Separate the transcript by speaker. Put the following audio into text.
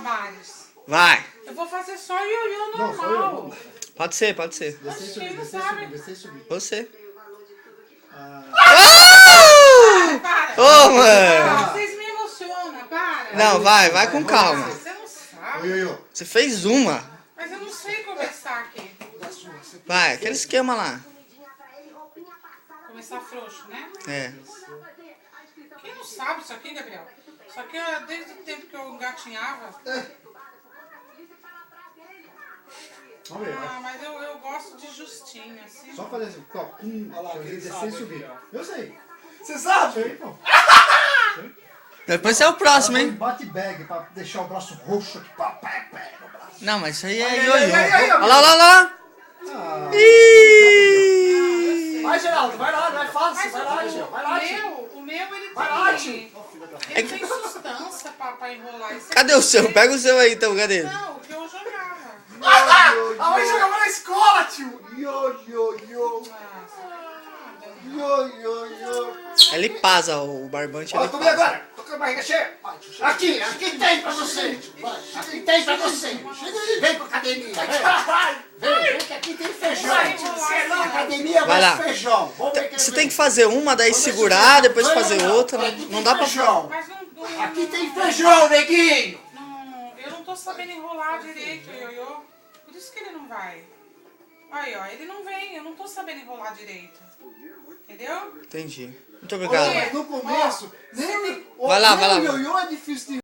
Speaker 1: malabares.
Speaker 2: Vai.
Speaker 1: Eu vou fazer só ioiô
Speaker 3: Não, só
Speaker 1: normal.
Speaker 2: Pode ser, pode ser.
Speaker 3: Descer e
Speaker 1: Quem
Speaker 3: subir,
Speaker 1: não
Speaker 3: descer e
Speaker 1: sabe?
Speaker 3: subir, descer e subir.
Speaker 2: Você.
Speaker 3: Ah,
Speaker 1: Para.
Speaker 2: Ô, mano.
Speaker 1: Vocês me emocionam, para.
Speaker 2: Não, vai com calma.
Speaker 1: Você não
Speaker 3: Ô,
Speaker 1: sabe.
Speaker 3: Ioiô.
Speaker 2: Você fez uma.
Speaker 1: Mas eu não sei começar aqui.
Speaker 2: Vai, aquele esquema lá.
Speaker 1: Começar frouxo, né?
Speaker 2: É.
Speaker 1: Quem não sabe isso aqui, Gabriel? Isso aqui é desde o tempo que eu engatinhava.
Speaker 3: Vamos ver, vai.
Speaker 1: Ah, mas eu gosto de justinho, assim.
Speaker 3: Só fazer assim, ó, descer e subir. Eu sei.
Speaker 4: Você sabe?
Speaker 3: Sei, pô.
Speaker 2: Depois você é o próximo,
Speaker 3: Agora
Speaker 2: hein?
Speaker 3: bate bag pra deixar o braço roxo aqui. Pá, pá, pá, no braço.
Speaker 2: Não, mas isso aí é
Speaker 4: Aí,
Speaker 2: ioiô.
Speaker 4: aí, aí,
Speaker 2: Olha lá, olha lá, olha lá.
Speaker 3: Ah,
Speaker 2: Ih!
Speaker 4: Vai, Geraldo, vai lá, não é fácil.
Speaker 1: Mas
Speaker 4: Vai lá, tio. Vai lá, tio.
Speaker 1: o meu ele
Speaker 4: Vai lá,
Speaker 1: tem...
Speaker 4: tio.
Speaker 1: Ele tem substância pra enrolar. Esse
Speaker 2: Cadê o seu? Pega o seu aí, então, cadê?
Speaker 1: Não, o que eu jogava.
Speaker 4: A mãe jogava na escola, tio.
Speaker 3: Io.
Speaker 2: Ele pasa, o barbante.
Speaker 4: Ó,
Speaker 2: Ele
Speaker 4: comigo
Speaker 2: pasa.
Speaker 4: agora. Tô com a barriga cheia. Aqui tem pra você. Aqui tem pra você. Vem pra academia. Vem que aqui tem feijão. Na academia
Speaker 2: Vai lá.
Speaker 4: vai feijão. Vamos ver quem
Speaker 2: Você
Speaker 4: vem.
Speaker 2: tem que fazer uma, daí segurar, depois fazer outra. Não dá pra...
Speaker 4: Feijão.
Speaker 1: Mas não,
Speaker 4: Aqui tem feijão, neguinho.
Speaker 1: eu não tô sabendo enrolar direito, ioiô. Por isso que ele não vai. Aí, ó, ele não vem. Eu não tô sabendo enrolar direito. Entendeu?
Speaker 2: Entendi. Muito obrigado.
Speaker 3: Mas no começo, nem
Speaker 2: Vai lá, vai lá.
Speaker 3: o ioiô é difícil de